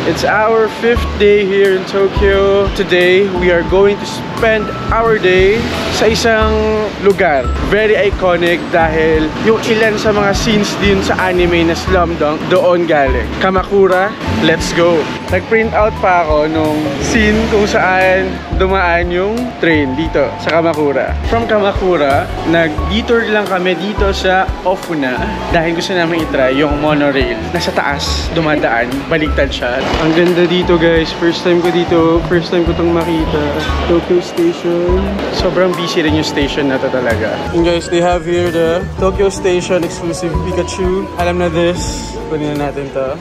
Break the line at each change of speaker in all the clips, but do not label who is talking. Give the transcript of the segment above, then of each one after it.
It's our 5th day here in Tokyo. Today, we are going to spend our day sa isang lugar. Very iconic dahil yung ilan sa mga scenes din sa anime na Slumdunk doon galing. Kamakura, let's go! Nag-print out pa ako nung scene kung saan dumaan yung train dito sa Kamakura. From Kamakura, nag-detour lang kami dito sa Ofuna dahil gusto namin itry yung monorail. Nasa taas, dumadaan, baliktad siya. Ang ganda dito guys, first time ko dito, first time ko itong makita. Tokyo Station. Sobrang busy rin yung station na to talaga. And guys, they have here the Tokyo Station exclusive Pikachu. Alam na this, kunin na natin to.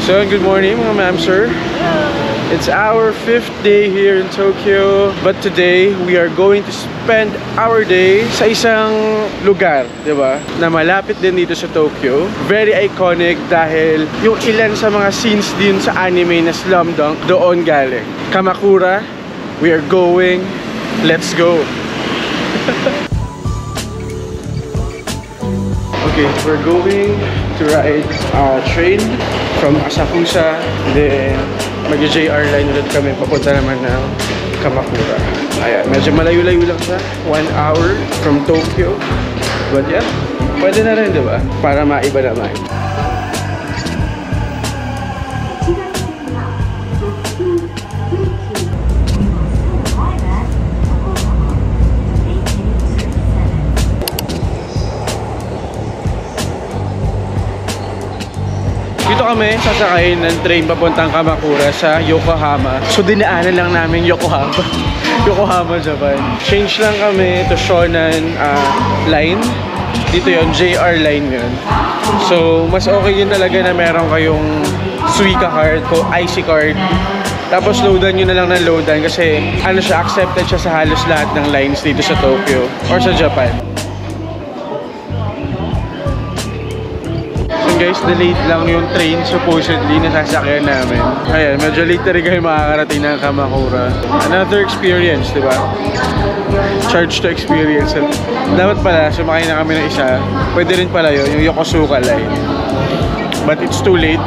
So, good morning mga ma'am, sir. It's our 5th day here in Tokyo. But today, we are going to spend our day sa isang lugar, diba? Na malapit din dito sa Tokyo. Very iconic dahil yung ilan sa mga scenes din sa anime na Slumdunk doon galing. Kamakura, we are going. Let's go! Okay, we're going to ride a train from Asakusa, then mag-JR line ulit kami, papunta naman ng Kamakura. Ayan, medyo malayo-layo lang siya, 1 hour from Tokyo. But yeah, pwede na rin, diba? Para maiba naman. Dito kami sasakayin ng train papuntang Kamakura sa Yokohama. So dinaanan lang namin Yokohama. Yokohama, Japan. Change lang kami to Shonan line. Dito yon, JR line yun. So mas okay yun talaga na meron kayong Suica card o IC card. Tapos loadan nyo na lang ng loadan kasi ano siya, accepted siya sa halos lahat ng lines dito sa Tokyo or sa Japan. Guys, delayed lang yung train supposedly na sasakyan namin. Ayan, medyo late na rin kayo makakarating ng Kamakura. Another experience, di ba? Charge to experience. Dapat pala, sumakay na kami ng isa. Pwede rin pala yun, yung Yokosuka line. But it's too late.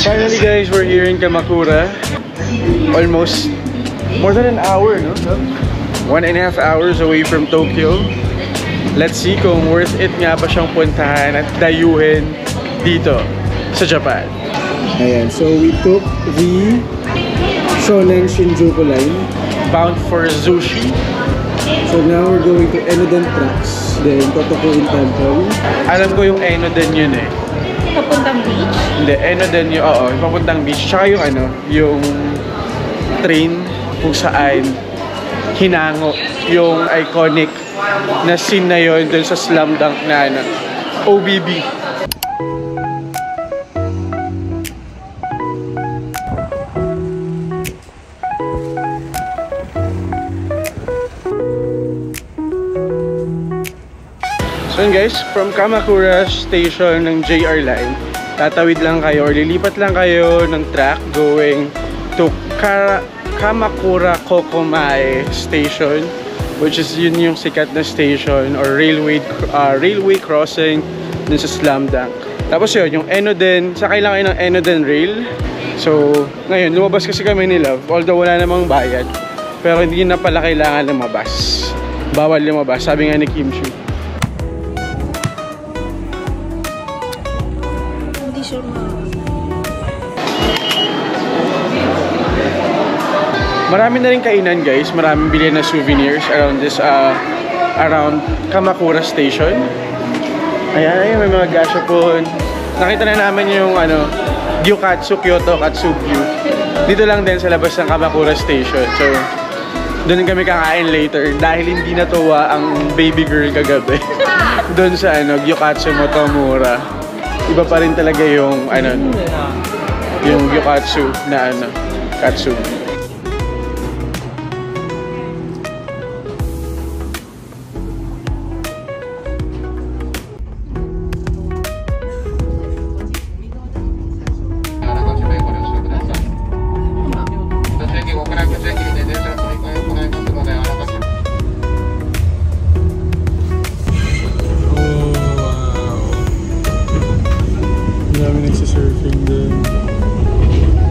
Finally guys, we're here in Kamakura. Almost more than an hour, no? 1.5 hours away from Tokyo. Let's see kung worth it nga ba siyang puntahan at dayuhin dito sa Japan. Ayan, so we took the Shonan Shinjuku line bound for Zushi. So now we're going to Enoden Tracks, then Totokuin Temple. Alam ko yung Enoden yun eh.
Papuntang beach?
Hindi, Enoden yun, oo, papuntang beach. Tsaka yung ano, yung train kung saan hinango yung iconic na scene na yun dun sa Slumdunk na ano, OBB. So yun guys, from Kamakura station ng JR line, tatawid lang kayo or lilipat lang kayo ng track going to Kamakura Kokomae station, which is yun yung sikat na station or railway crossing dun sa Slumdunk. Tapos yun, yung Enoden, sakay lang kayo ng Enoden rail. So ngayon, lumabas kasi kami ni Love, although wala namang bayad, pero hindi na pala kailangan lumabas. bawal lumabas, sabi nga ni Kim Chu.
Hindi sure
Marami na rin kainan guys, maraming bilhin na souvenirs around this, around Kamakura Station. Ayan, may mga gashapon. Nakita na namin yung Gyukatsu Kyoto Katsugyu. Dito lang din sa labas ng Kamakura Station. So, doon kami kakain later dahil hindi natuwa ang baby girl kagabi. Doon sa Gyukatsu Motomura. Iba pa rin talaga yung yung Gyukatsu na Katsugi.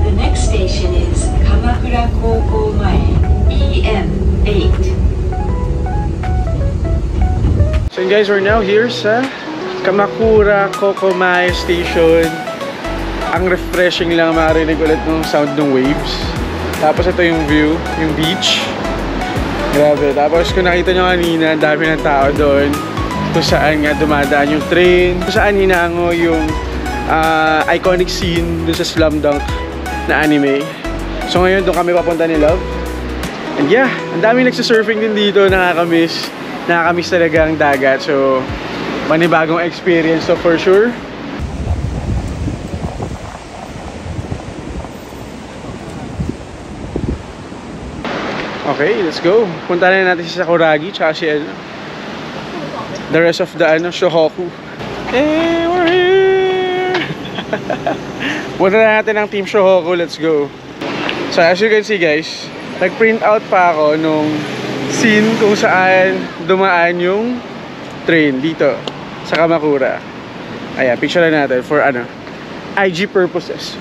The next station is Kamakura Koukou Mae, EM8.
So guys, we're now here sa Kamakura Koukou Mae Station. Ang refreshing lang, marinig ulit ng sound ng waves. Tapos ito yung view, yung beach. Grabe. Tapos kung nakita nyo kanina, ang dami ng tao doon. Kung saan nga dumadaan yung train. Kung saan hinango yung iconic scene dun sa Slam Dunk na anime. So ngayon doon kami papunta ni Love. And yeah, ang daming nagsasurfing din dito. Nakakamiss talaga ang dagat. So panibagong experience so for sure. Okay, let's go. Punta na natin si Sakuragi tsaka si the rest of the Shohoku. Hey, we're here! Punta na natin ang Team Shohoku. Let's go. So as you can see guys, nag-print out pa ako nung scene kung saan dumaan yung train dito sa Kamakura. Ayan, picture na natin for IG purposes.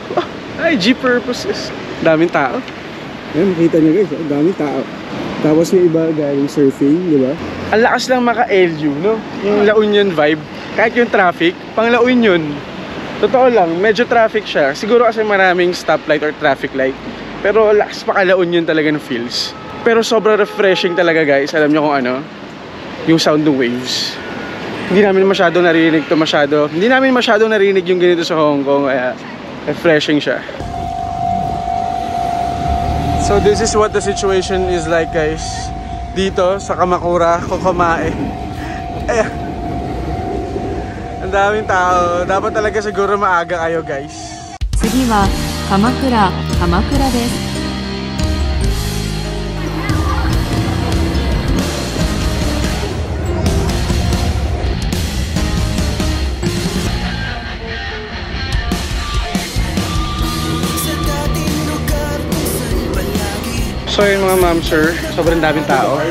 IG purposes. Daming tao. Ayan, makita nyo guys, daming tao. Tapos yung iba galing surfing, di ba? Ang lakas lang maka-LU, no? Yung La Union vibe. Kahit yung traffic, pang La Union. Totoo lang, medyo traffic siya. Siguro kasi maraming stoplight or traffic light. Pero lakas pa ka La Union talaga ng feels. Pero sobrang refreshing talaga guys. Alam nyo kung yung sound ng waves. Hindi namin masyadong narinig to masyado. Hindi namin masyadong narinig yung ganito sa Hong Kong. Kaya refreshing siya. So this is what the situation is like guys. Dito sa Kamakura, Koukou Mae. Ang daming tao. Dapat talaga siguro maaga kayo guys.
次は鎌倉です。
So yun mga ma'am sir, sobrang daming tao.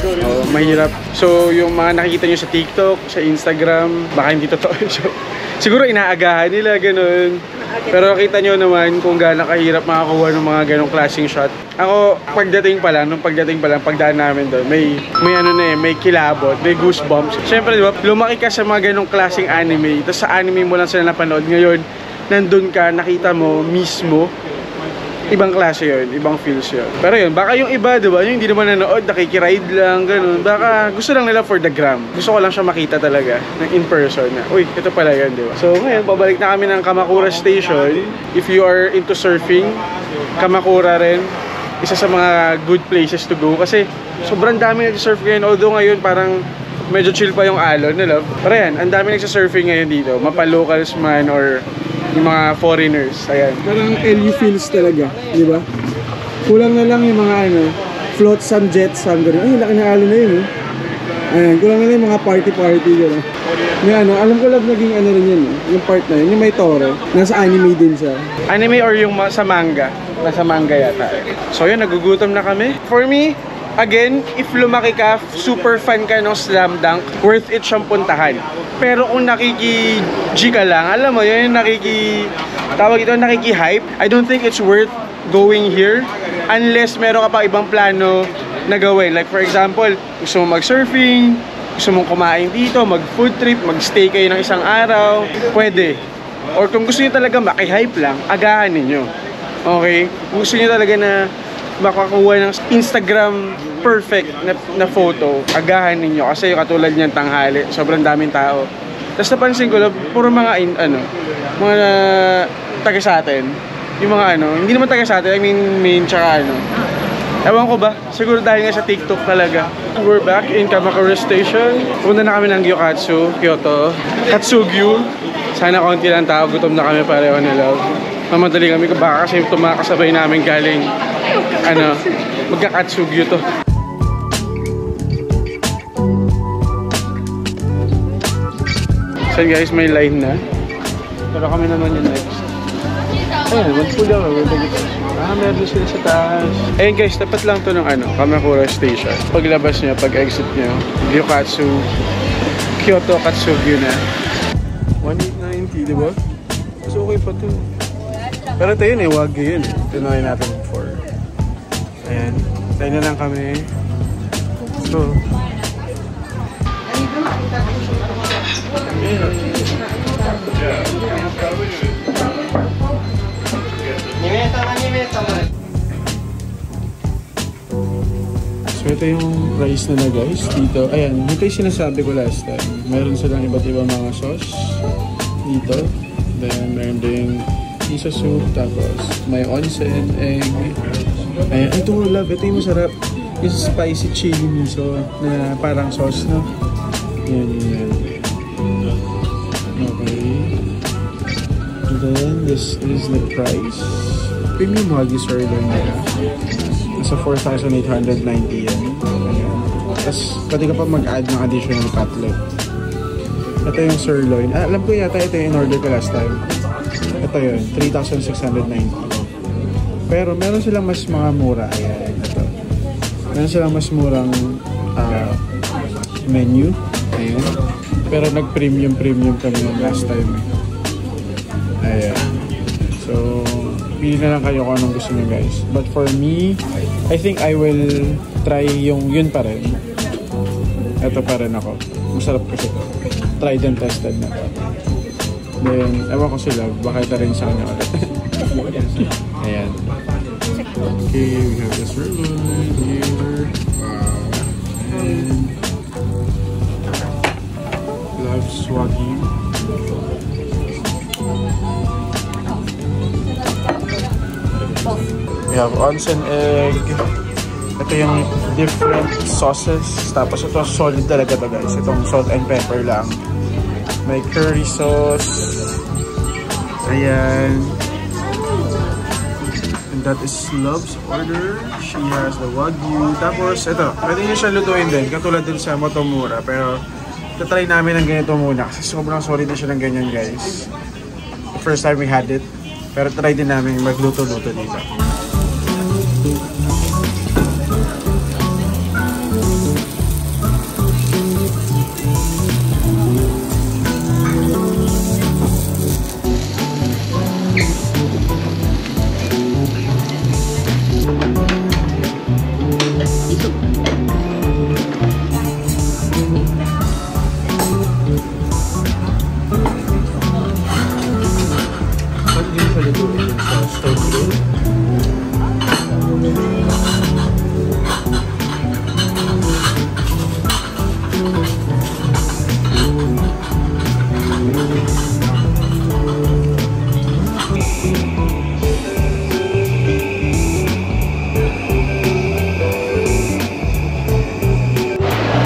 Mahirap. So yung mga nakikita nyo sa TikTok, sa Instagram, baka hindi totoo. So, siguro inaagahan nila, ganun. Pero kita nyo naman kung gaano kahirap makakuha ng mga ganong klaseng shot. Ako, nung pagdating pa lang, pagdaan namin doon, may kilabot, may goosebumps. Siyempre, di ba, lumaki ka sa mga ganong klaseng anime, tapos sa anime mo lang sila napanood. Ngayon, nandun ka, nakita mo mismo, ibang klase yun, ibang feels yun. Pero yun, baka yung iba, diba, yung hindi naman nanood, nakikiride lang, ganun. Baka gusto lang nila for the gram. Gusto ko lang siya makita talaga, ng in person na, uy, ito pala yun, diba? So ngayon, pabalik na kami ng Kamakura Station. If you are into surfing, Kamakura rin, isa sa mga good places to go. Kasi sobrang dami nag-surf ngayon. Although ngayon, parang medyo chill pa yung alon, nila. Pero yan, ang dami nagsasurfing ngayon dito. Mapa-locals man or yung mga foreigners, ayan. Parang LU feels talaga, di ba? Kulang na lang yung mga flotsam, jetsam, gano'n. Ay, laki na alon na yun, Ayan, kulang na lang yung mga party-party, gano'n. May alam ko lang naging rin yun, yung part na yun, yung may toro. Nasa anime din siya. Anime or yung sa manga? Nasa manga yata. So yun, nagugutom na kami. For me, again, if lumaki ka, super fan ka ng Slam Dunk, worth it siyang puntahan. Pero kung nakiki-G ka lang, alam mo, yun yung nakiki-hype, I don't think it's worth going here unless meron ka pa ibang plano na gawin. Like for example, gusto mo mag-surfing, gusto mong kumain dito, mag-food trip, mag-stay kayo ng isang araw, pwede. Or kung gusto niyo talaga maki-hype lang, agahan ninyo. Okay? Kung gusto niyo talaga na makakuha ng Instagram perfect na photo, agahan ninyo. Kasi yung katulad niyan tanghali, sobrang daming tao. Tapos napansin ko lang, puro mga mga taga sa atin. Yung mga hindi naman taga sa atin, I mean main tsaka ewan ko ba, siguro dahil nga sa TikTok talaga. We're back in Kamakura Station. Punta na kami ng Gyokatsu, Kyoto. Katsugyu. Sana konti lang tao, gutom na kami pareho na love. Mamadali kami, baka kasi tumakasabay namin galing, magka-Katsugyu to. So guys, may line na. Pero kami naman yung next. Ayan, mag-pull ako. Meron sila sa taas. Ayun guys, tapat lang to ng Kamakura Station. Paglabas nyo, pag-exit nyo, Gyokatsu, Kyoto Katsugyu na. 1890, diba? Mas okay pa to. Pero ito yun Wagyu yun Tinoy natin before. Ayan, tayo na lang kami. So, so ito yung price na guys dito. Ayan, ito yung sinasabi ko last time. Meron silang iba't ibang mga sauce dito. Then meron din miso soup, tapos may onsen, egg. Ayan, ito love, ito yung masarap. Yung spicy chili miso na parang sauce, no? Yan. Okay. And then this is the price. Premium Wagyu sirloin nila. Nasa 4,890 yan. Ayan. Tapos pwede ka pa mag-add ng additional cutlet. Ito yung sirloin. Alam ko yata ito yung in-order ko last time. Ito yun, 3,690. Pero meron silang mas mga mura. Ayan, ito. Meron silang mas murang menu. Ayan. Pero nag-premium kami last time. Ayan. So, pili na lang kayo kung anong gusto niyo guys. But for me, I think I will try yung yun pa rin. Ito pa rin ako. Masarap kasi ito. Tried and tested na ito. Then, ewan ko sila. Baka ito rin sa kanya ulit. Ayan. Okay, we have the sirloin here. And loves Wagyu. We have onsen egg. Ito yung different sauces. Tapos ito solid talaga to guys. Itong salt and pepper lang. May curry sauce. Ayan. And that is Love's order. She has the Wagyu. Tapos ito, pwede nyo siya lutuin din. Katulad din sa Motomura. Pero try namin ng ganito muna. Kasi sobrang solid na siya ng ganyan guys. The first time we had it. Pero try din namin magluto-luto dito.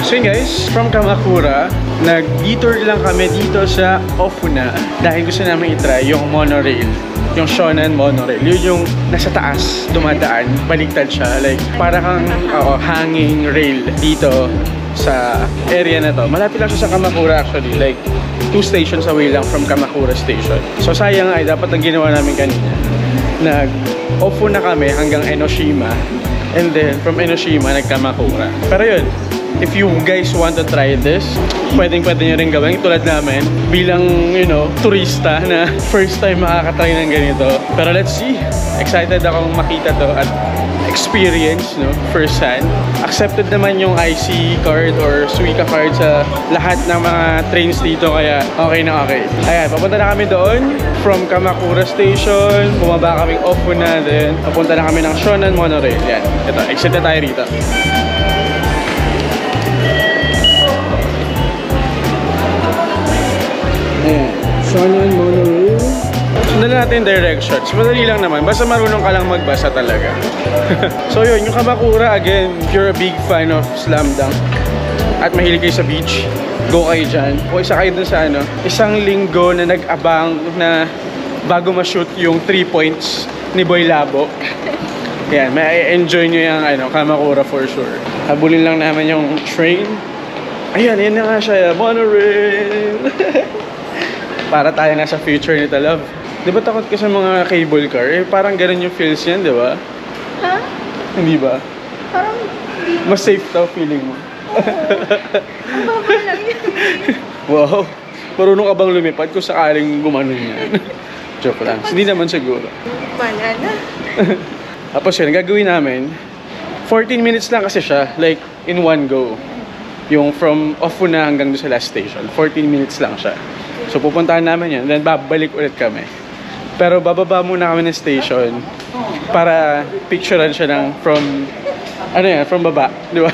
So guys, from Kamakura, nag-detour lang kami dito sa Ofuna dahil gusto namin i-try yung monorail, yung Shonan monorail. Yun yung nasa taas, dumadaan, baligtad siya. Like, para kang hanging rail dito sa area na to. Malapit lang siya sa Kamakura actually. Like, 2 stations away lang from Kamakura Station. So sayang ay dapat ang ginawa namin kanina. Nag-Ofuna kami hanggang Enoshima. And then, from Enoshima, nag-Kamakura. Pero yun, if you guys want to try this, pwede nyo rin gawin tulad namin bilang, turista na first time makakatry ng ganito. Pero let's see. Excited akong makita to at experience, no? First hand. Accepted naman yung IC card or Suica card sa lahat ng mga trains dito, kaya okay na okay. Ayan, papunta na kami doon from Kamakura Station. Bumaba kaming Ofuna, then papunta na kami ng Shonan Monorail. Yan, ito, exit na tayo rito. Ayan, Shonan Monorail. Sundan natin yung directions. Madali lang naman. Basta marunong ka lang magbasa talaga. So yun, yung Kamakura, again, if you're a big fan of Slam Dunk at mahilig kayo sa beach, go kayo dyan. O isa kayo dun sa isang linggo na nag-abang na bago ma-shoot yung 3 points ni Boy Labo. Yan, may enjoy nyo yung Kamakura for sure. Habulin lang namin yung train. Ayan, yan na nga siya. Monorail! Para tayo nasa future nito, love. Di ba takot ka sa mga cable car? Eh, parang ganun yung feels yan, di ba?
Ha?
Hindi ba?
Parang
Mas safe daw feeling mo.
ang baba lang yun.
Wow. Marunong ka bang lumipad kung sakaling gumanon yan? Joke lang. Hindi naman siguro.
Banana.
Tapos yun, gagawin namin, 14 minutes lang kasi siya. Like, in one go. Yung from Ofuna hanggang doon sa last station. 14 minutes lang siya. So, pupuntahan namin yun. Then, babalik ulit kami. Pero, bababa muna kami ng station para picturean siya ng from baba. Di ba?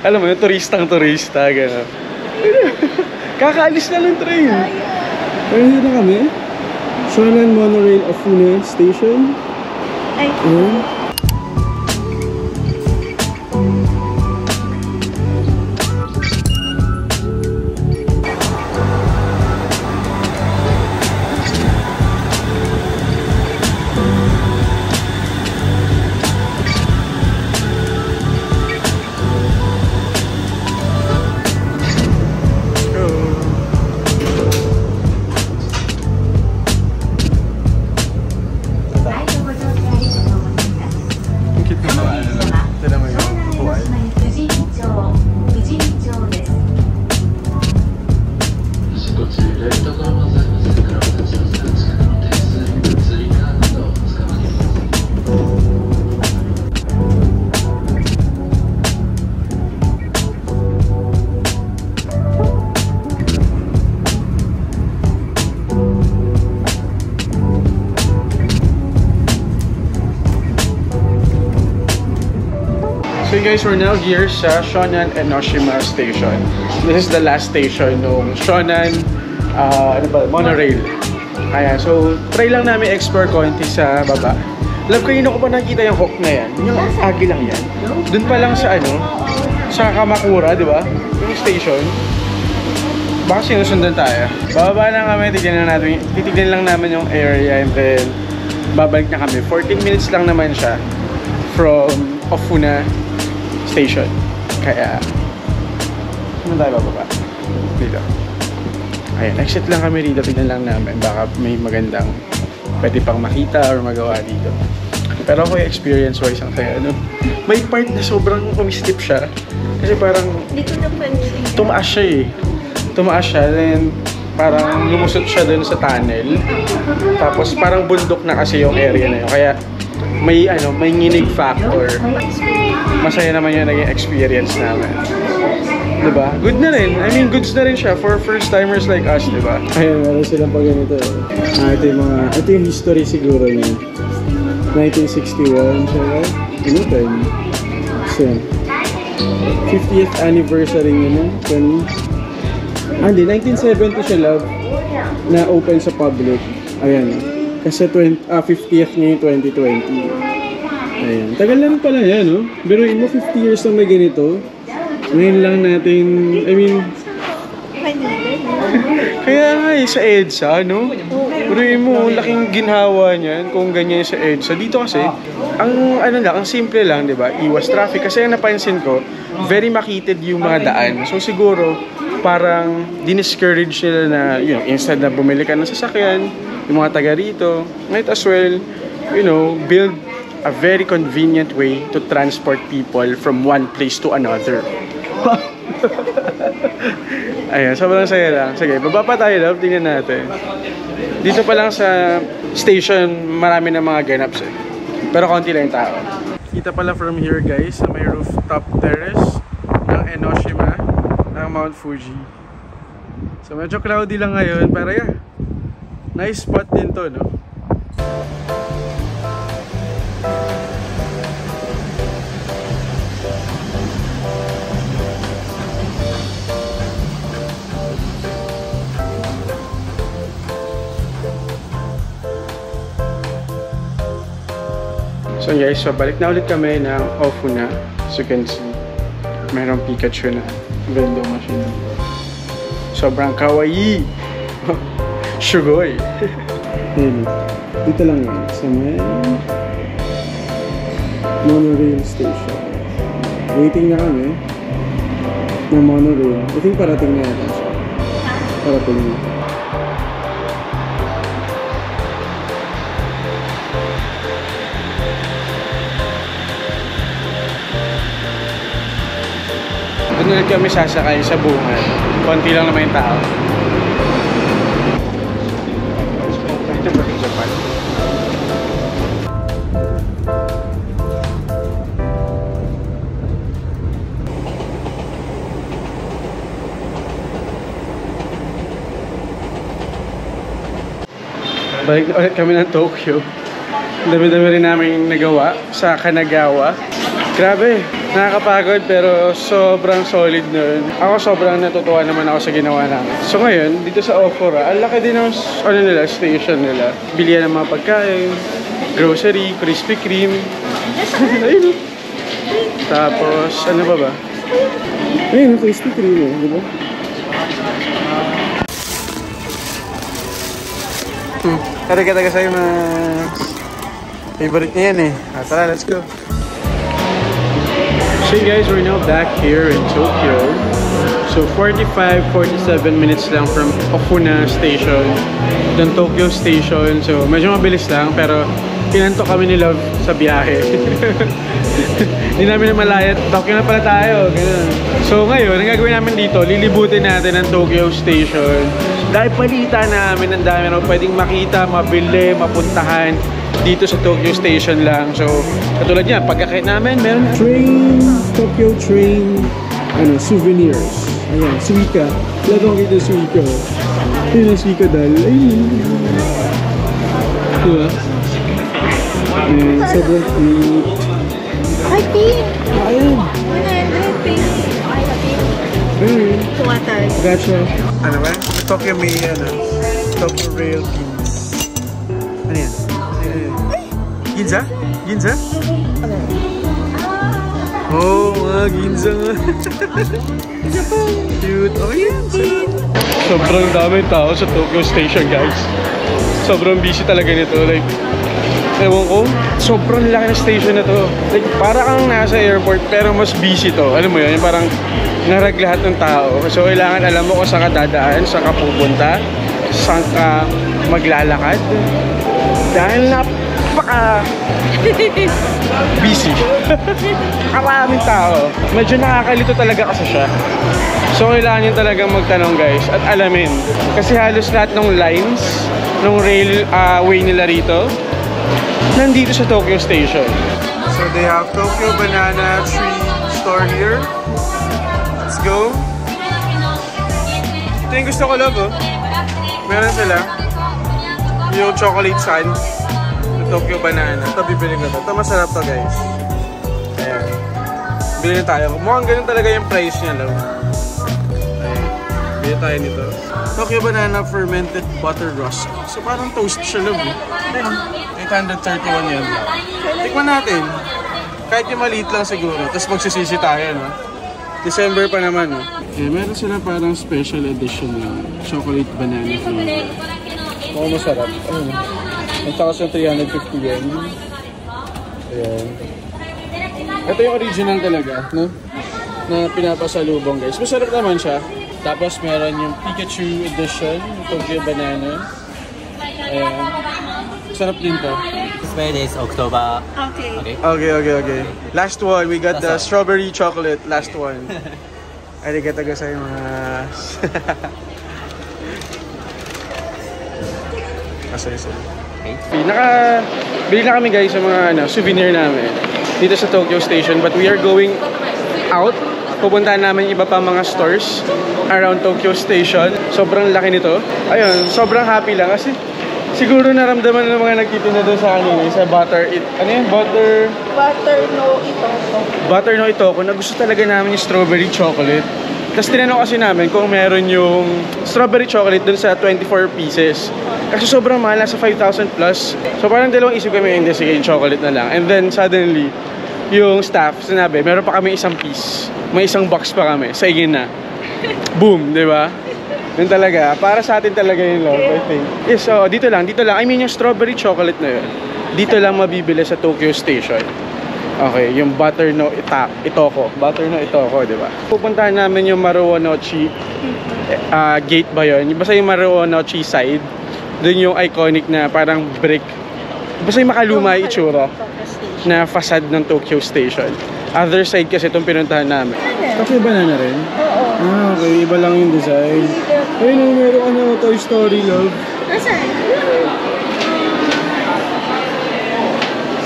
Alam mo yun, turistang-turista, gano'n. Kakaalis na ng train. Ayun na kami. Shonan Monorail Ofuna Station.
Ay.
Ayun. So guys, we're now here sa Shonan Enoshima Station. This is the last station ng Shonan Monorail. Ayan, so try lang namin explore konti sa baba. Love, kanina ko pa nakita yung hook na yan. Yung agi lang yan. Doon pa lang sa sa Kamakura, di ba? Yung station. Baka sinusundan tayo. Bababa lang kami, titignan lang namin yung area and then babalik na kami. 14 minutes lang naman siya from Ofuna Station. Kaya saan tayo bababa? Dito. Ayan, exit lang kami dito. Tignan lang namin. Baka may magandang pwede pang makita or magawa dito. Pero ako yung experience-wise ang kaya may part na sobrang kumistip siya. Kasi parang
Hindi ko napansin.
tumaas siya eh. Tumaas siya, then parang lumusot siya dun sa tunnel. Tapos parang bundok na kasi yung area na yun. Kaya may nginig factor. Masaya naman yung naging experience namin. Diba? Good na rin. I mean, goods na rin siya for first-timers like us, diba? Ayun, meron silang pag ganito. Ito yung history siguro niya. 1961 siya, right? Ano ito? So, 50th anniversary niya, 1970 siya, love, na open sa public. Ayan. Kasi 50th niya yung 2020. Ayan. Tagal na rin pala yan, no? Pero mo 50 years na may ganito. Ngayon lang natin, I mean, kaya nga sa EDSA, no? Pero mo, laking ginhawa niyan kung ganyan sa EDSA. Dito kasi, ang simple lang, di ba? Iwas traffic. Kasi ang napansin ko, very makitid yung mga daan. So siguro, parang diniscourage nila na, instead na bumili ka ng sasakyan, yung mga taga rito, might as well, build a very convenient way to transport people from one place to another. Ayan, sobrang saya lang. Sige, baba pa tayo, love. Tingnan natin. Dito pa lang sa station, marami na mga ganaps eh. Pero konti lang yung tao. Kita pala from here guys, sa may rooftop terrace ng Enoshima ng Mount Fuji. So medyo cloudy lang ngayon, pero yeah, nice spot din to, no? So guys, so balik na ulit kami ng Ofuna. As you can see, mayroong Pikachu na vending machine. Sobrang kawaii! Shugoy! Dito lang yun, sa may monorail station. Waiting na kami ng monorail. I think parating na yata siya. Parating na. Doon ulit kami sasakay sa bungan. Konti lang naman yung tao. Balik na ulit kami ng Tokyo. Dami-dami rin namin nagawa sa Kanagawa. Grabe, nakakapagod pero sobrang solid nun. Ako sobrang natutuwa naman ako sa ginawa namin. So ngayon, dito sa Ofura, ang laki din ng station nila. Bilihan ng mga pagkain, grocery, Krispy Kreme. Ayun. Tapos, ano ba? Ayun, Krispy Kreme, di ba? Arigatou gozaimasu. Favorite niya yan eh. Tara, let's go. So guys, we're now back here in Tokyo. So 45-47 minutes lang from Ofuna Station, ng Tokyo Station. So medyo mabilis lang, pero pinanto kami ni Love sa biyahe. Hindi namin na malayat. Tokyo na pala tayo. Ganun. So ngayon, ang gagawin namin dito, lilibutin natin ang Tokyo Station. Dahil palita namin, ang dami na pwedeng makita, mabili, mapuntahan dito sa Tokyo Station lang. So, katulad niya, pagkakait namin, meron train, Tokyo train, souvenirs. Ayan, Suica. Wala akong kita Suica. Ayun ang Suica dahil. Ayun. Diba? Ayan, sobrang cute.
Ay, pink!
Ayan.
100 pink.
Ayun.
Tumatay.
Gotcha. Ano ba? Tokyo may, Tokyo Rail Kings. Ano yan? Ginza? Ginza? Oh, mga ginza nga. Cute. Oh, yan. Sobrang daming tao sa Tokyo Station, guys. Sobrang busy talaga nito. Like, ewan ko, sobrang laki ng station na to. Like, para kang nasa airport, pero mas busy to. Alam mo yun, yung parang narag lahat ng tao. So, kailangan alam mo kung saan ka dadaan, saan ka pupunta, saan ka maglalakad. Dahil napaka busy. Maraming tao. Medyo nakakalito talaga kasi siya. So kailangan nyo talagang magtanong guys at alamin. Kasi halos lahat ng lines ng railway nila rito nandito sa Tokyo Station. So they have Tokyo Banana Tree store here. Let's go. Ito yung gusto ko, love, oh. Meron sila yung chocolate sun, yung Tokyo Banana. Ito, bibili ko ito. Ito, masarap to, guys. Ayan. Bili na tayo. Mukhang ganun talaga yung price niya, love. Ayan. Bili tayo nito. Tokyo Banana Fermented Butter Rusk. So, parang toast siya, love. Ayan. 831 yan. Tikman natin. Kahit yung maliit lang siguro. Tapos magsisisi tayo, no? December pa naman, no? Okay, meron sila parang special edition ng chocolate banana flavor. Oo, masarap. Ayun. Ang takas ng 350 yen. Ayan. Ito yung original talaga, no? Na pinapasalubong, guys. Masarap naman siya. Tapos meron yung Pikachu edition, Tokyo Banana. Ayan. Sarap din to.
This way is October.
Okay.
Okay. Last one, we got the strawberry chocolate. Last one. Arigatou gozaimasu. Kasay-say. Bili na kami guys sa mga souvenir namin dito sa Tokyo Station, but we are going out. Pupuntahan namin iba pa mga stores around Tokyo Station. Sobrang laki nito. Ayun, sobrang happy lang kasi siguro naramdaman ng mga nagtitinda doon sa sa butter no Itoko na gusto talaga namin yung strawberry chocolate. Tapos tinanong kasi namin kung meron yung strawberry chocolate dun sa 24 pieces. Kasi sobrang mahal, nasa 5,000 plus. So parang dalawang isip kami, hindi, sige, yung chocolate na lang. And then suddenly, yung staff sinabi, meron pa kami isang piece. May isang box pa kami. Sa igin na. Boom, di ba? Yun talaga. Para sa atin talaga yung love, I think. Yes, so dito lang. I mean, yung strawberry chocolate na yun. Dito lang mabibili sa Tokyo Station. Okay, yung butter no Itoko. Butter no Itoko, di ba? Pupuntahan namin yung Marunouchi gate ba yun? Basta yung Marunouchi side. Doon yung iconic na parang brick. Basta yung makaluma yung itsura na facade ng Tokyo Station. Other side kasi itong pinuntahan namin. Cafe banana rin?
Oo.
Ah, okay. Iba lang yung design. Ayun, meron Toy Story, love.
Nasaan?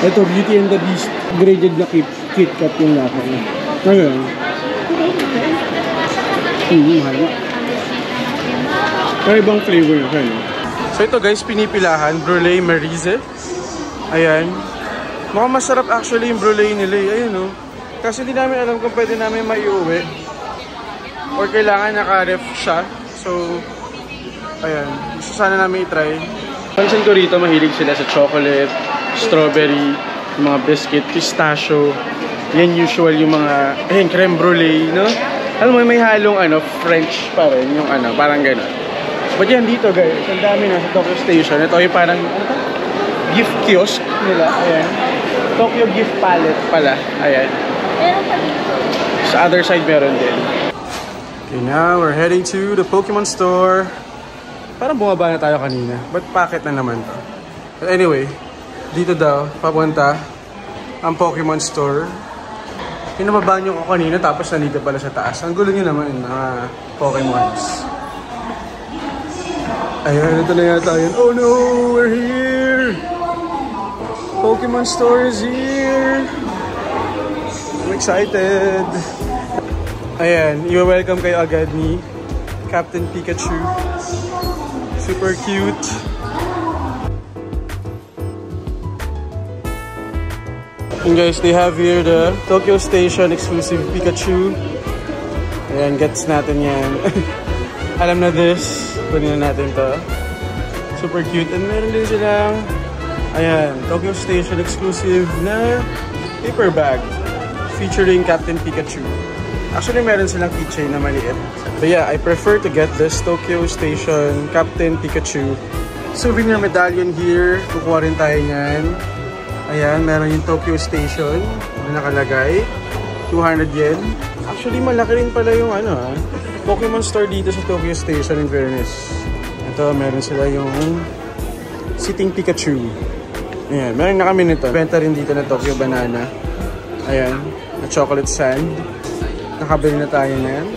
Ito, Beauty and the Beast. Graded na Kit Kat yung lasa niya. Ano? Mahal na. Pero ibang flavor na siya. So ito guys, pinipilahan. Brulee Marise. Ayan. Mukhang masarap actually yung brulee nila. Ayan o. Kasi hindi namin alam kung pwede namin maiuwi. Or kailangan naka-ref siya. So, ayan. Gusto sana namin i-try. Pansin ko rito, mahilig sila sa chocolate, strawberry, mga biscuit, pistachio. Yan usual yung mga, ayun, creme brulee, no? Alam mo, may halong French pa rin, yung parang gano'n. But yan dito guys, ang dami na sa Tokyo Station. Ito yung parang, gift kiosk nila, ayan. Tokyo Gift Palette pala, ayan. Sa other side meron din. Okay, now we're heading to the Pokemon store. Parang bumaba na tayo kanina. But packet na naman to. But anyway, dito daw, papunta ang Pokemon store. Pinababa nyo ko kanina tapos nandito pala sa taas. Ang gulo nyo naman yung mga Pokemons. Ayun, ito na yata yun. Oh no, we're here! Pokemon store is here! I'm excited! Ayan, you're welcome kayo agad ni Captain Pikachu. Super cute! And guys, they have here the Tokyo Station exclusive Pikachu. Ayan, gets natin yan. Alam na this. Kunin na natin to. Super cute. And meron din silang, ayan, Tokyo Station exclusive na paper bag featuring Captain Pikachu. Actually, meron silang keychain na maliit. But yeah, I prefer to get this Tokyo Station Captain Pikachu souvenir medallion here. Kukuha rin tayo nyan. Ayan, meron yung Tokyo Station na nakalagay. 200 yen. Actually, malaki rin pala yung Pokemon store dito sa Tokyo Station in fairness. Ito, meron sila yung Sitting Pikachu. Ayan, meron na kami nito. Benta rin dito na Tokyo Banana. Ayan, na chocolate sand. Nakabili na tayo na yan.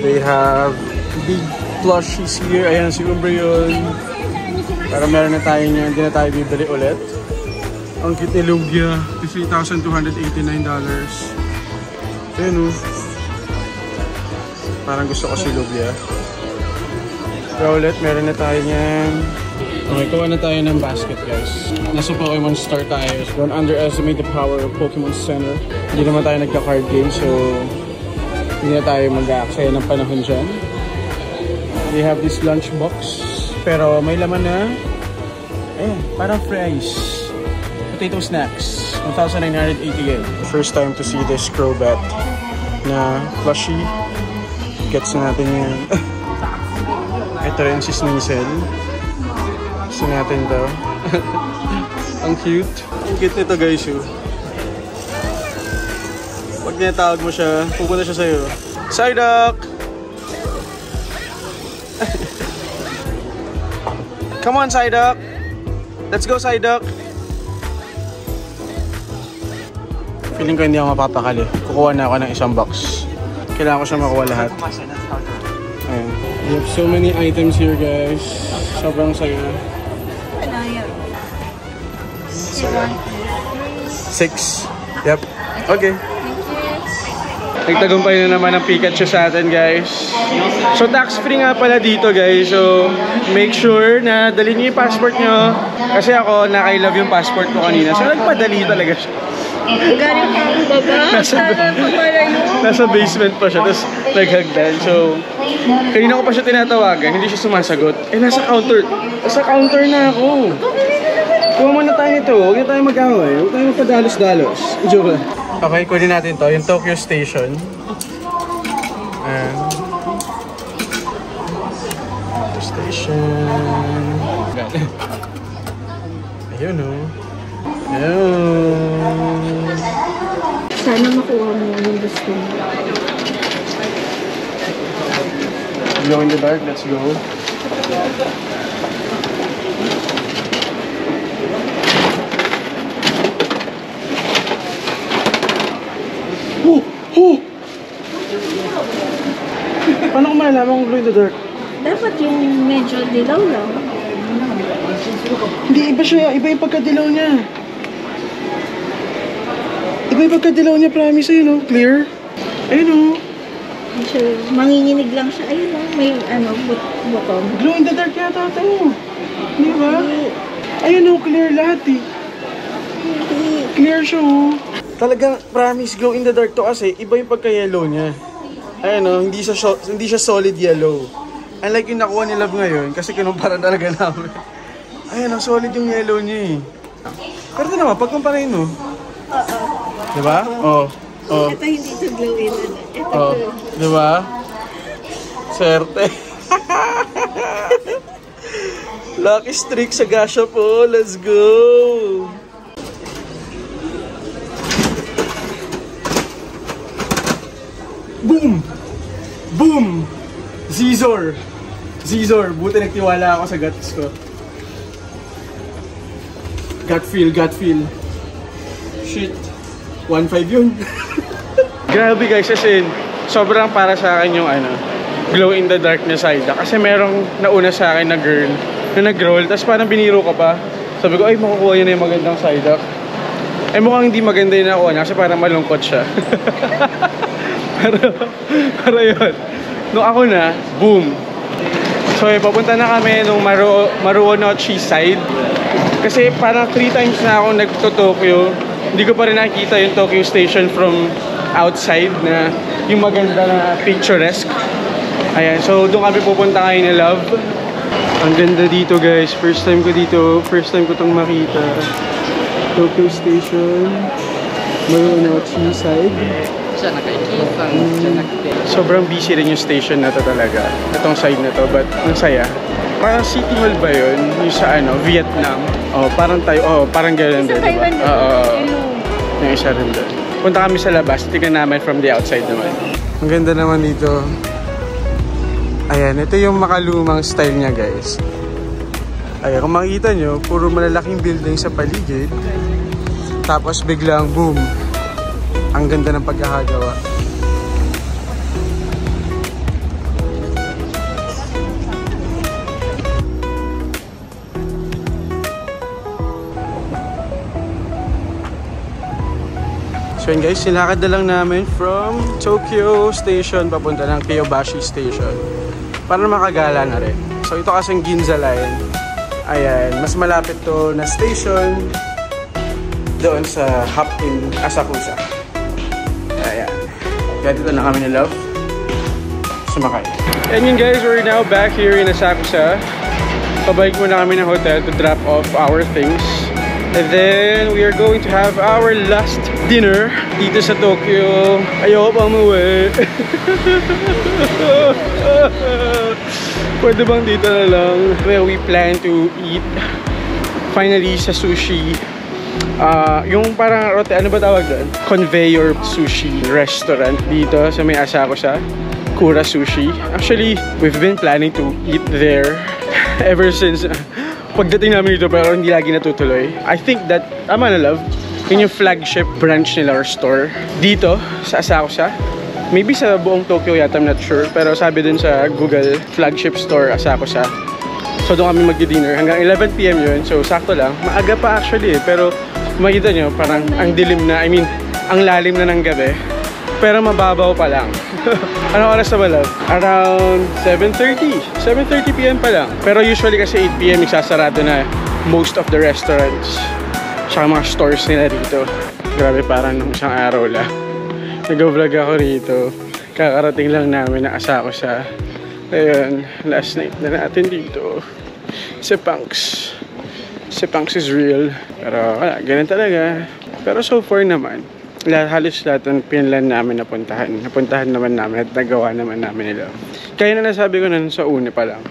They have big plushies here. Ayan, si Umbreon. Para meron na tayo niyan. Hindi na tayo bibili ulit. Ang cute ni Lugia. $3,289. Ayan o. Parang gusto ko si Lugia. Rowlet, meron na tayo niyan. Okay, kuha na tayo ng basket guys. Nasa Pokemon Store tayo. Don't underestimate the power of Pokemon Center. Hindi naman tayo nagka-card game, so hindi na tayo mag-aaksaya ng panahon dyan. They have this lunch box. Pero may laman na, parang fries. Potato snacks. 1,980 yen. First time to see this Crobat na plushie. Gets natin yan. Ito rin si Sneasel. Gusto natin to. Ang cute. Ang cute nito guys yun. Pag tinatawag mo siya, pupunta siya sa'yo. Psyduck! Come on, Psyduck! Let's go, Psyduck! Feeling ko hindi ako mapapakali. Kukuha na ako ng isang box. Kailangan ko siya makuha lahat. Ayan. We have so many items here, guys. Sobrang saya. 6. Yep. Okay. Nagtagumpay na naman ang Pikachu sa atin, guys. So, tax-free nga pala dito, guys. So, make sure na dalhin niyo yung passport nyo. Kasi ako, naka-love yung passport ko kanina. So, nagpadali talaga siya.
Galing pa ang baba.
Nasa basement pa siya. Tapos, naghagdan. So, kanina ko pa siya tinatawagan. Hindi siya sumasagot. Eh, nasa counter. Nasa counter na ako. Kuha muna tayo nito. Huwag na tayo mag-away. Huwag tayo magpadalos-dalos. Joke lang. Okay, kunin natin to. Yung Tokyo Station. Ayan. Tokyo Station. Ayun o. Ayun.
Sana makuha mo yung gusto mo.
Glow in the dark. Let's go. Paano ko malalaman kung glow in the dark?
Dapat yung medyo dilaw lang.
Hindi, iba siya. Iba yung pagkadilaw niya. Iba yung pagkadilaw niya, promise. Ayun o, clear. Ayun o.
Manginginig lang siya. Ayun o, may ano, button.
Glow in the dark yata ito. Di ba? Ayun o, clear lahat eh. Clear siya o. Talagang, promise, glow in the dark to kasi iba yung pagka-yellow niya. Ayun o, hindi siya solid yellow. Unlike yung nakuha ni Love ngayon, kasi kinumpara talaga namin. Ayun o, solid yung yellow niya eh. Pero ito naman, pagkumparahin mo. Diba? Oo. Oh.
Ito hindi ito glow in. Ito
Oh. Diba? Swerte. Lucky streak sa Gasha po. Let's go! Boom! Boom! Zizor! Zizor! Buti nagtiwala ako sa guts ko. Gut feel, gut feel. Shit. 1.5 yun. Grabe guys, as in, sobrang para sa akin yung ano, glow in the dark na Psyduck. Kasi merong nauna sa akin na girl na nag-roll, tapos parang biniro ka pa. Sabi ko, ay makukuha yun na yung magandang Psyduck. Eh mukhang hindi maganda yung nakuha niya kasi parang malungkot siya. pero yun. Nung ako na, boom. So papunta na kami nung Marunouchi side. Kasi parang 3 times na ako nagto-Tokyo. Hindi ko pa rin nakikita yung Tokyo Station from outside na yung maganda na picturesque. Ayan, so doon kami pupunta kayo ni Love. Ang ganda dito guys, first time ko dito, first time ko itong makita. Tokyo Station, Marunouchi side. Sobrang busy rin yung station na to talaga, itong side na to, but ang saya. Parang City Hall ba yun? Yung sa ano, Vietnam. Oh, parang tayo, oh, parang gano'n din, diba? Yung isa rin doon. Punta kami sa labas, tignan namin from the outside naman. Ang ganda naman dito. Ayan, ito yung makalumang style niya guys. Ayan, kung makikita nyo, puro malalaking building sa paligid. Tapos biglang boom. Ang ganda ng pagkakagawa. So yun guys, sinakad na lang namin from Tokyo Station papunta ng Kyobashi Station para makagala na rin. So ito kasing Ginza Line. Ayan, mas malapit to na station doon sa Hop-in Asakusa. Ayan. Kaya dito na kami ni Love. Sumakay. And yun guys, we're now back here in Asakusa. Pabalik muna kami ng hotel to drop off our things. And then, we are going to have our last dinner dito sa Tokyo. Ayoko pa umuwi. Pwede bang dito na lang? Well, we plan to eat finally sa sushi. Yung parang, ano ba tawag doon? Conveyor sushi restaurant dito sa may Asakusa. Kura Sushi. Actually, we've been planning to eat there ever since pagdating namin dito, pero hindi lagi natutuloy. I think that, tama na Love, yun yung flagship branch nila or store dito sa Asakusa. Maybe sa buong Tokyo yata, I'm not sure. Pero sabi dun sa Google, flagship store Asakusa. So doon kami magdi-dinner. Hanggang 11 PM yun. So sakto lang. Maaga pa actually eh. Pero makita nyo, parang ang dilim na, I mean, ang lalim na ng gabi. Pero mababaw pa lang. Anong oras na ba, love? Around 7:30. 7:30 PM pa lang. Pero usually kasi 8 PM isasarado na most of the restaurants. Tsaka mga stores nila dito. Grabe, parang nung isang araw lang. Nag-vlog ako rito. Kakarating lang namin na asawa sa... Ayun, last night na natin dito. Si Punks. Si Punks is real. Pero wala, ganun talaga. Pero so far naman, halos lahat ng pinlan namin napuntahan naman namin at nagawa naman namin nila. Kaya na nasabi ko na sa una pa lang,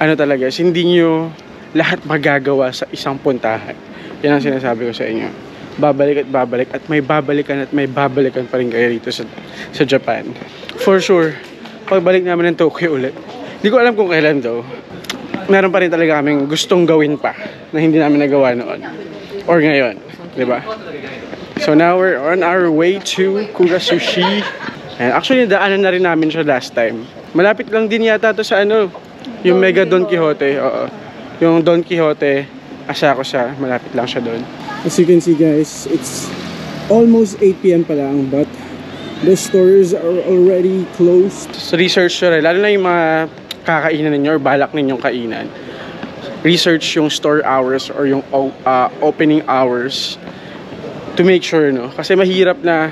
ano talaga, hindi nyo lahat magagawa sa isang puntahan. Yan ang sinasabi ko sa inyo. Babalik at may babalikan pa rin kayo dito sa Japan. For sure, pagbalik namin ng Tokyo ulit, hindi ko alam kung kailan daw, meron pa rin talaga kaming gustong gawin pa na hindi namin nagawa noon or ngayon, di ba? So now we're on our way to Kura Sushi. And actually daanan na rin namin siya last time. Malapit lang din yata to sa ano, yung Mega Don Quijote. Oo. Yung Don Quijote, Asakusa, malapit lang siya doon. As you can see guys, it's almost 8 PM pa lang, but the stores are already closed. So research nyo rin, lalo na yung mga kakainan ninyo or balak ninyong kainan. Research yung store hours or yung opening hours to make sure, no? Kasi mahirap na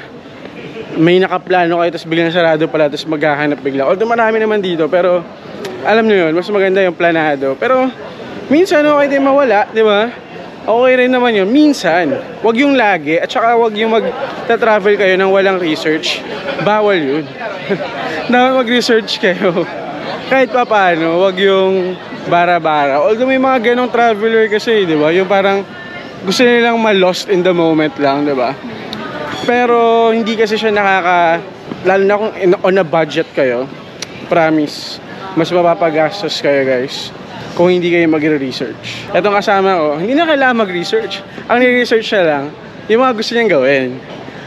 may nakaplano kayo tapos biglang sarado pala tapos maghahanap bigla. Although marami naman dito, pero alam nyo yun, mas maganda yung planado. Pero minsan okay din mawala, di ba? Okay rin naman yun. Minsan, wag yung lagi at saka wag yung mag-travel kayo nang walang research. Bawal yun. Dapat mag-research kayo. Kahit pa paano, wag yung bara-bara. Although may mga ganong traveler kasi, di ba? Yung parang gusto nilang ma-lost in the moment lang, di ba? Pero hindi kasi siya lalo na kung on a budget kayo, promise, mas mapapagastos kayo guys kung hindi kayo magre-research. Etong kasama ko, hindi na kailangan mag-research. Ang ni-research siya lang, yung mga gusto niyang gawin.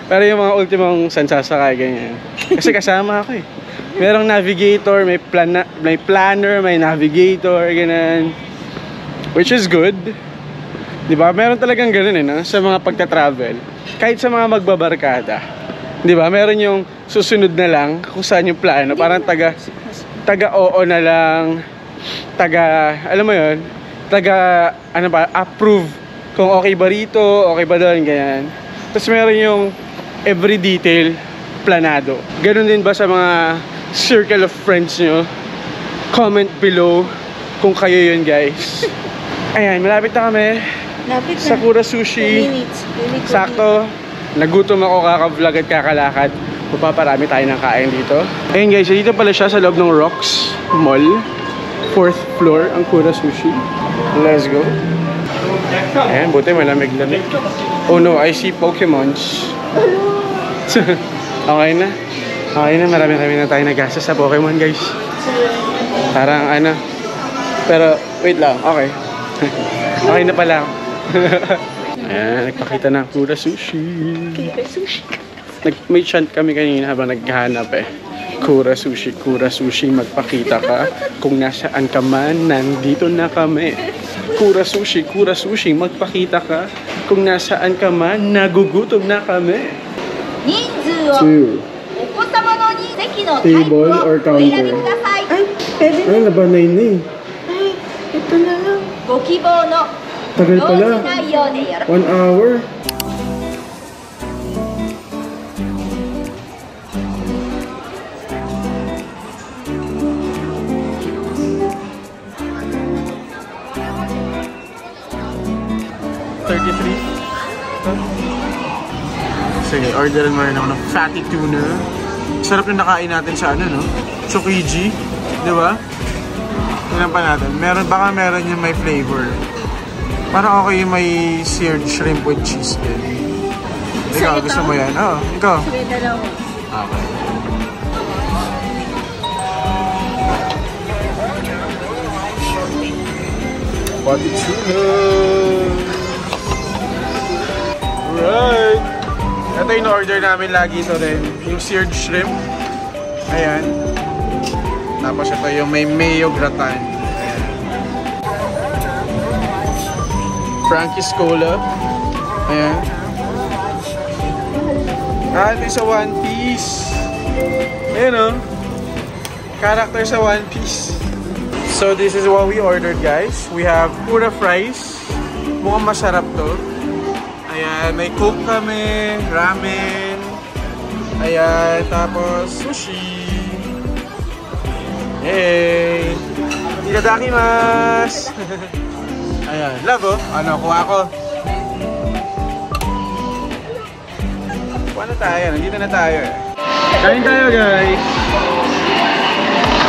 Pero yung mga ultimong sansasakay, ganyan. Kasi kasama ako eh. Merong navigator, may planner, may navigator, ganyan. Which is good. Diba? Meron talagang ganun eh, no? Sa mga pagta-travel. Kahit sa mga magbabarkada. Diba? Meron yung susunod na lang kung saan yung plano. Parang taga-oo na lang. Alam mo yun? Approve. Kung okay ba rito, okay ba doon, ganyan. Tapos meron yung every detail planado. Ganun din ba sa mga circle of friends nyo? Comment below kung kayo yun, guys. Ayan, malapit na kami.
Lapit na.
Sa Kura Sushi.
2 minutes.
Sakto. Nagutom ako kaka-vlog at kakalakad. Mapaparami tayo ng kain dito. Ayun guys, dito pala siya sa loob ng Rocks Mall. 4th floor ang Kura Sushi. Let's go. Ayan, buti malamig-lamig. Oh no, I see Pokemons. Okay na. Okay na, marami na tayo nagasa sa Pokemon guys. Parang ano. Pero, wait lang, okay. Okay na pala. Ayan, nagpakita na Kura Sushi. May chant kami kanina habang naghahanap eh. Kura Sushi, magpakita ka. Kung nasaan ka man, nandito na kami. Kura Sushi, magpakita ka. Kung nasaan ka man, nagugutom na kami. 2 Table or counter?
Ay, pwede
Ay, labanay na eh.
Ay, ito na lang.
Tagal pala. 1 hour. Sige, orderan mo rin ako ng fatty tuna. Sarap na nakain natin sa ano, no? Tsukiji, di ba? Tingnan pa natin. Baka meron yung may flavor. Parang okay yung may seared shrimp with cheese din. Ikaw, gusto mo yan? Oo, ikaw.
May dalawa.
Okay. Fatty tuna! Alright! Ito yung order namin lagi ito rin. Yung seared shrimp. Ayan. Tapos ito yung may mayo gratin. Ayan. Frankie's Cola. Ayan. Ito sa One Piece. Ayan o. Character sa One Piece. So this is what we ordered, guys. We have pura fries. Mukhang masarap to. Ayan, may coke kami, ramen. Ayan, tapos sushi. Yay! Itadakimasu! Ayan, love oh. Ano, kuha ko. Kuha na tayo, nandito na tayo eh. Kain tayo guys!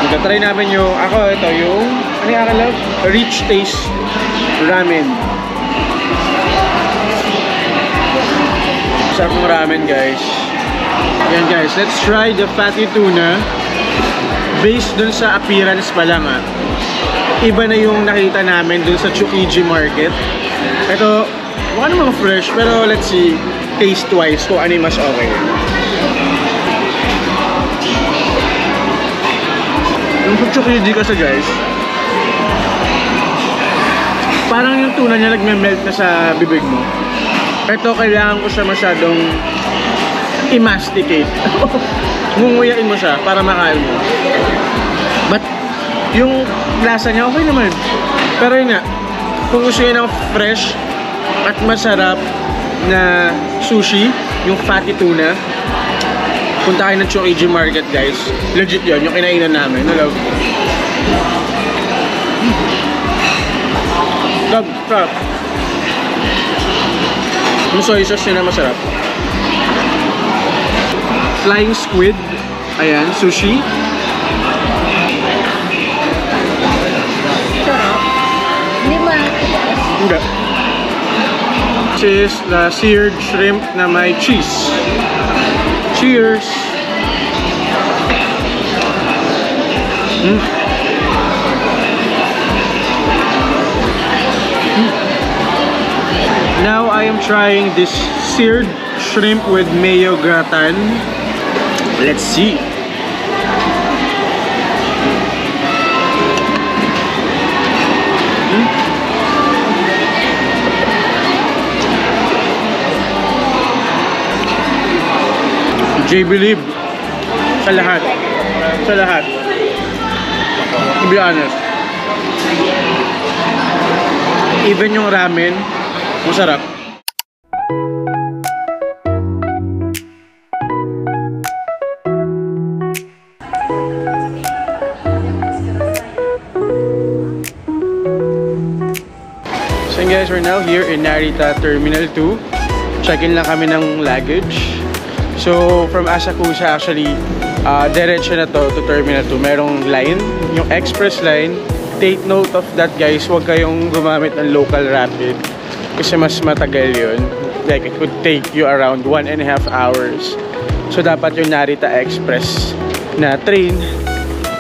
Magka-try namin yung, ito yung, ano yung aking love? Rich Taste Ramen. Sarap ng ramen guys. Ayan guys, let's try the fatty tuna. Based dun sa appearance pa lang iba na yung nakita namin dun sa Tsukiji Market. Ito, mukha namang fresh, pero let's see, taste-wise, kung ano yung mas okay. Yung Tsukiji kasi guys, parang yung tuna niya nagme-melt na sa bibig mo. Ito, kailangan ko siya masyadong i-masticate. Ngunguyain mo siya para makain mo. But yung lasa niya okay naman. Pero yun nga, kung gusto nyo ng fresh at masarap na sushi, yung fatty tuna, punta kayo ng Tsukiji Market guys. Legit yun, yung kinainan namin. Love. Sarap. Yung soy sauce nyo na masarap. Flying squid. Ayan, sushi.
Sarap. Hindi ba?
Hindi. This is the seared shrimp na may cheese. Cheers! Now I am trying this seared shrimp with mayo gratin. Let's see. J-Believe sa lahat. Sa lahat. To be honest. Even yung ramen, masarap. So guys, we're now here in Narita Terminal 2. Check-in lang kami ng luggage. So from Asakusa actually, diretso na to Terminal 2. Merong line, yung express line. Take note of that guys, huwag kayong gumamit ng local rapid kasi mas matagal yun. Like it could take you around 1.5 hours. So dapat yung Narita Express na train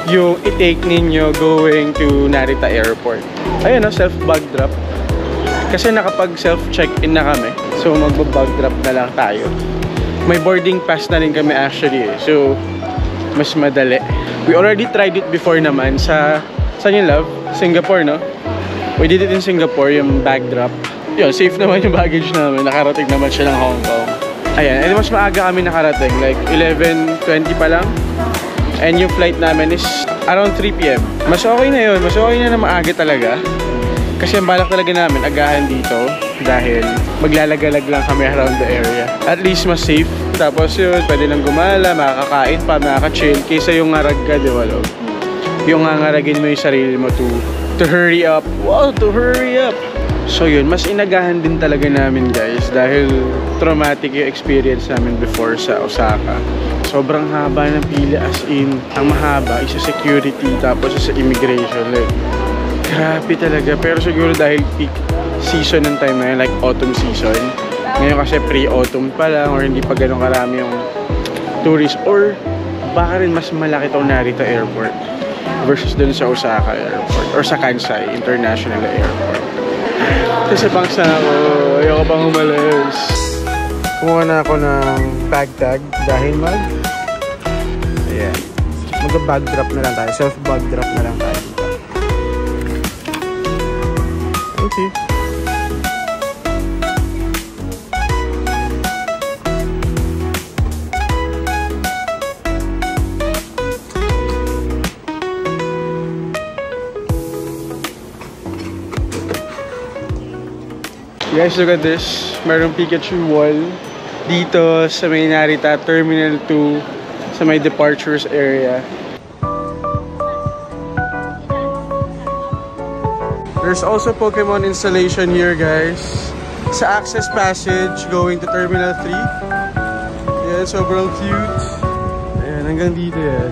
yung i-take ninyo going to Narita Airport. Ayun o, self-bag drop. Kasi nakapag self-check-in na kami. So magba-bag drop na lang tayo. May boarding pass na rin kami actually eh. So mas madali. We already tried it before naman sa saan yung love? Singapore, no? We did it in Singapore, yung bag drop. Yun, safe naman yung baggage namin. Nakarating naman siya ng Hong Kong. Ayan, and mas maaga kami nakarating. Like 11:20 pa lang. And yung flight namin is around 3 PM. Mas okay na yun. Mas okay na maaga talaga. Kasi ang balak talaga namin, agahan dito. Dahil maglalagalag lang kami around the area. At least mas safe. Tapos yun, pwede lang gumala, makakakain pa, makaka-chill. Kaysa yung ngarag ka, di ba? Yung ngaragin mo yung sarili mo to hurry up. Wow, to hurry up! So yun, mas inagahan din talaga namin guys. Dahil traumatic yung experience namin before sa Osaka. Sobrang haba ng pila, as in, ang mahaba isa security tapos sa immigration. Like, grabe talaga. Pero siguro dahil peak season ng time na yun, like autumn season. Ngayon kasi pre-autumn pa lang or hindi pa ganun karami yung tourist. Or baka rin mas malaki itong Narita Airport versus dun sa Osaka Airport or sa Kansai International Airport. Kasi bang sana ako, ayoko bang umalis. Kumuha na ako ng bag tag dahil mag-bag drop na lang tayo. Self-bag drop na lang tayo. Okay. Guys, look at this. Merong Pikachu wall dito sa may Narita Terminal 2 sa may departures area. There's also Pokemon installation here, guys. Sa access passage going to Terminal 3. Yan, sobrang cute. Ayan, hanggang dito yan.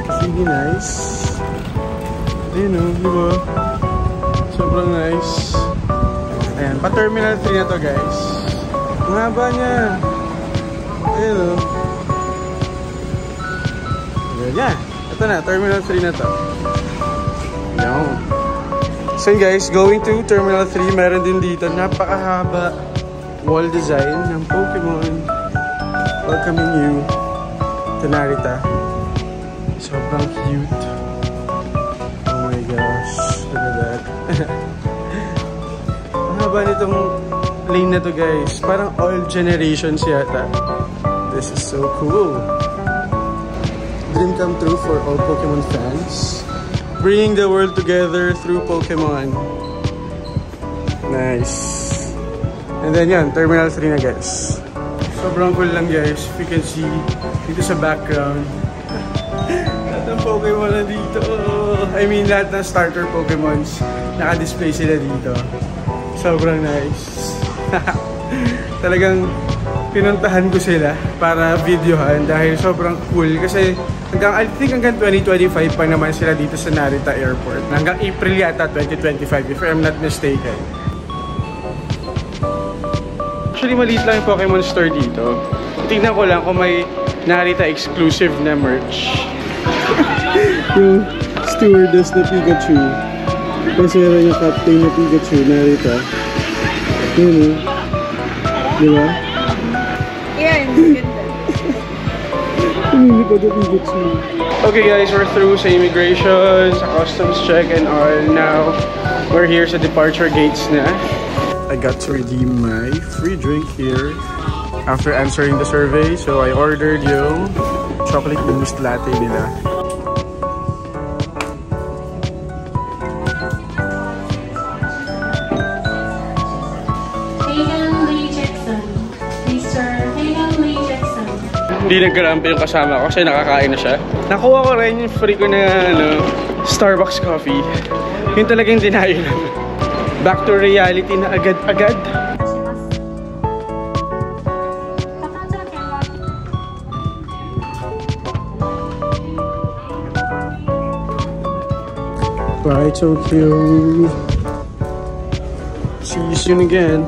It's really nice. Ayan o, di ba? Sobrang nice. Ayan, pa Terminal 3 na to, guys. Ang haba niya. Ayan o. Ayan niya. Ito na, Terminal 3 na to. Ayan. So guys, going to Terminal 3, meron din dito napakahaba wall design ng Pokemon welcoming you to Narita. Sobrang cute. Oh my gosh, look at that. Ang haba nitong lane na to, guys. Parang all generations yata. This is so cool. Dream come true for all Pokemon fans. Bringing the world together through Pokemon. Nice. And then yan, Terminal 3 na, guys. Sobrang cool lang, guys. If you can see dito sa background. Lahat ng Pokemon na dito. I mean, lahat ng starter Pokemons naka-display sila dito. Sobrang nice. Talagang pinuntahan ko sila para videohan dahil sobrang cool. Kasi I think hanggang 2025 pa naman sila dito sa Narita Airport. Hanggang April yata 2025 if I'm not mistaken. Actually, maliit lang yung Pokemon store dito. Tingnan ko lang kung may Narita exclusive na merch. Yung stewardess na Pikachu. Kasi meron yung captain na Pikachu, Narita. Yun o. Di ba?
Yan, ganda.
Okay guys, we're through sa immigration, sa customs check and all. Now, we're here sa departure gates na. I got to redeem my free drink here after answering the survey. So I ordered yung chocolate mousse latte nila. Hindi nagkarampi yung kasama ko kasi nakakain na siya. Nakuha ko rin yung free ko na Starbucks coffee. Yun talagang denial namin. Back to reality na agad-agad. Bye, Tokyo. See you soon again.